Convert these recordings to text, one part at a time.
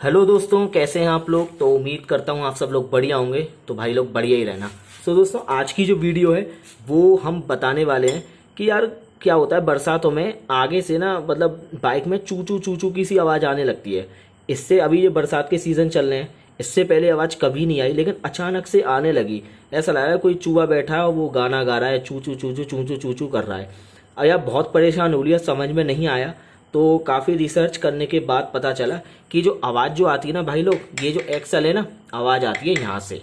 Hello दोस्तों, कैसे हैं आप लोग। तो उम्मीद करता हूँ आप सब लोग बढ़िया होंगे। तो भाई लोग बढ़िया ही रहना। तो दोस्तों, आज की जो वीडियो है वो हम बताने वाले हैं कि यार क्या होता है बरसातों में आगे से ना, मतलब बाइक में चू चू की सी आवाज़ आने लगती है। इससे अभी ये बरसात के सीज़न चल रहे हैं, इससे पहले आवाज़ कभी नहीं आई, लेकिन अचानक से आने लगी। ऐसा लग रहा है कोई चूहा बैठा है और वो गाना गा रहा है, चू चू कर रहा है। और यार बहुत परेशान हो रही है, समझ में नहीं आया। तो काफ़ी रिसर्च करने के बाद पता चला कि जो आवाज़ जो आती है ना भाई लोग, ये जो एक्सल है ना, आवाज़ आती है यहाँ से।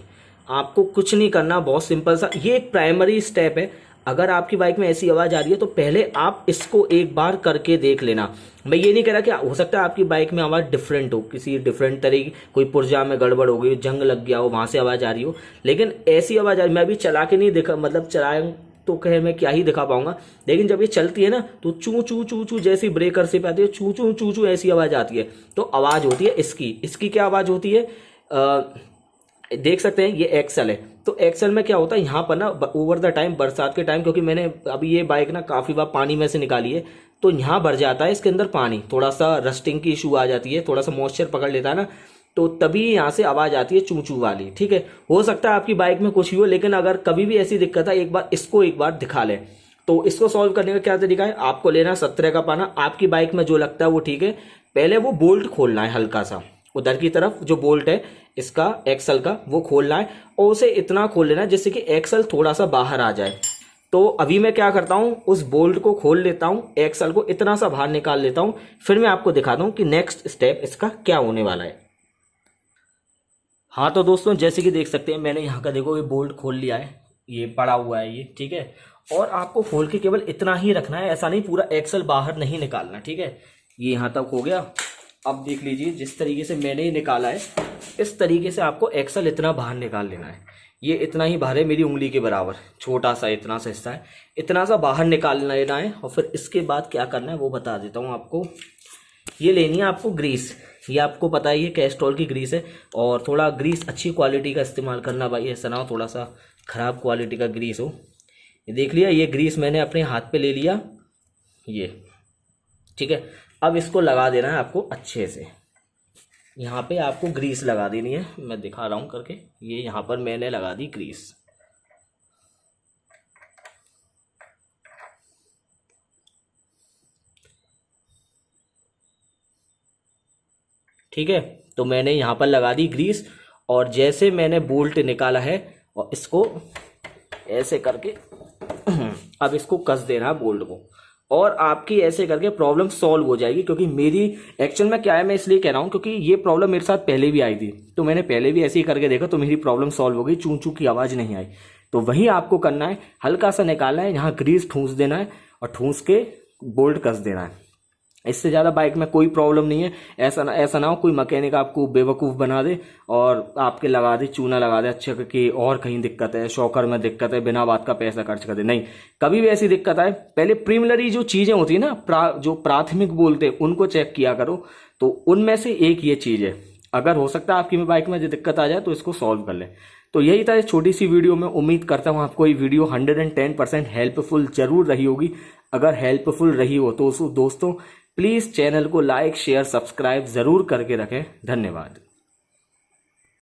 आपको कुछ नहीं करना, बहुत सिंपल सा ये एक प्राइमरी स्टेप है। अगर आपकी बाइक में ऐसी आवाज़ आ रही है तो पहले आप इसको एक बार करके देख लेना। मैं ये नहीं कह रहा कि हो सकता है आपकी बाइक में आवाज़ डिफरेंट हो, किसी डिफरेंट तरीके, कोई पुर्जा में गड़बड़ हो गई, जंग लग गया हो, वहाँ से आवाज़ आ रही हो। लेकिन ऐसी आवाज़ आ रही, मैं अभी चला के नहीं देखा, मतलब चलाया तो कहे मैं क्या ही दिखा पाऊंगा। लेकिन जब ये चलती है ना तो चू चू जैसी ब्रेकर से पे आती है, चू चू ऐसी आवाज़ आती है। तो आवाज़ होती है इसकी क्या आवाज़ होती है, देख सकते हैं ये एक्सल है। तो एक्सल में क्या होता है, यहाँ पर ना ओवर द टाइम, बरसात के टाइम, क्योंकि मैंने अभी ये बाइक ना काफ़ी बार पानी में से निकाली है, तो यहाँ भर जाता है इसके अंदर पानी, थोड़ा सा रस्टिंग की इशू आ जाती है, थोड़ा सा मॉइस्चर पकड़ लेता है ना, तो तभी यहाँ से आवाज़ आती है चू चू वाली। ठीक है, हो सकता है आपकी बाइक में कुछ ही हो, लेकिन अगर कभी भी ऐसी दिक्कत है एक बार दिखा लें। तो इसको सॉल्व करने का क्या तरीका है, आपको लेना 17 का पाना, आपकी बाइक में जो लगता है वो ठीक है। पहले वो बोल्ट खोलना है, हल्का सा उधर की तरफ जो बोल्ट है इसका एक्सल का, वो खोलना है, और उसे इतना खोल लेना जिससे कि एक्सल थोड़ा सा बाहर आ जाए। तो अभी मैं क्या करता हूं, उस बोल्ट को खोल लेता हूं, एक्सल को इतना सा बाहर निकाल लेता हूं, फिर मैं आपको दिखाता हूं कि नेक्स्ट स्टेप इसका क्या होने वाला है। हाँ तो दोस्तों, जैसे कि देख सकते हैं मैंने यहाँ का देखो ये बोल्ट खोल लिया है, ये पड़ा हुआ है ये, ठीक है। और आपको खोल के केवल इतना ही रखना है, ऐसा नहीं पूरा एक्सल बाहर नहीं निकालना, ठीक है। ये यहाँ तक हो गया। अब देख लीजिए जिस तरीके से मैंने ही निकाला है, इस तरीके से आपको एक्सल इतना बाहर निकाल लेना है। ये इतना ही बाहर है, मेरी उंगली के बराबर, छोटा सा इतना सा हिस्सा है, इतना सा बाहर निकाल लेना है। और फिर इसके बाद क्या करना है वो बता देता हूँ आपको। ये लेनी है आपको ग्रीस, ये आपको पता है ये कैस्ट्रॉल की ग्रीस है। और थोड़ा ग्रीस अच्छी क्वालिटी का इस्तेमाल करना भाई, ऐसा ना हो थोड़ा सा ख़राब क्वालिटी का ग्रीस हो। ये देख लिया, ये ग्रीस मैंने अपने हाथ पे ले लिया, ये ठीक है। अब इसको लगा देना है आपको अच्छे से, यहाँ पे आपको ग्रीस लगा देनी है, मैं दिखा रहा हूँ करके। ये यहाँ पर मैंने लगा दी ग्रीस, ठीक है। तो मैंने यहाँ पर लगा दी ग्रीस, और जैसे मैंने बोल्ट निकाला है और इसको ऐसे करके अब इसको कस देना है बोल्ट को, और आपकी ऐसे करके प्रॉब्लम सॉल्व हो जाएगी। क्योंकि मेरी एक्चुअल में क्या है, मैं इसलिए कह रहा हूँ क्योंकि ये प्रॉब्लम मेरे साथ पहले भी आई थी, तो मैंने पहले भी ऐसे ही करके देखा, तो मेरी प्रॉब्लम सॉल्व हो गई, चू चू की आवाज़ नहीं आई। तो वही आपको करना है, हल्का सा निकालना है, यहाँ ग्रीस ठूंस देना है और ठूंस के बोल्ट कस देना है। इससे ज़्यादा बाइक में कोई प्रॉब्लम नहीं है। ऐसा ना हो कोई मैकेनिक आपको बेवकूफ़ बना दे और आपके लगा दे, चूना लगा दे अच्छे कि और कहीं दिक्कत है, शॉकर में दिक्कत है, बिना बात का पैसा खर्च कर दे। नहीं, कभी भी ऐसी दिक्कत आए पहले प्रीमिलरी जो चीज़ें होती है ना, जो प्राथमिक बोलते हैं, उनको चेक किया करो। तो उनमें से एक ये चीज़ है, अगर हो सकता है आपकी बाइक में जो दिक्कत आ जाए तो इसको सॉल्व कर ले। तो यही था इस छोटी सी वीडियो में। उम्मीद करता हूँ आपको ये वीडियो 110% हेल्पफुल जरूर रही होगी। अगर हेल्पफुल रही हो तो दोस्तों प्लीज़ चैनल को लाइक शेयर सब्सक्राइब ज़रूर करके रखें। धन्यवाद।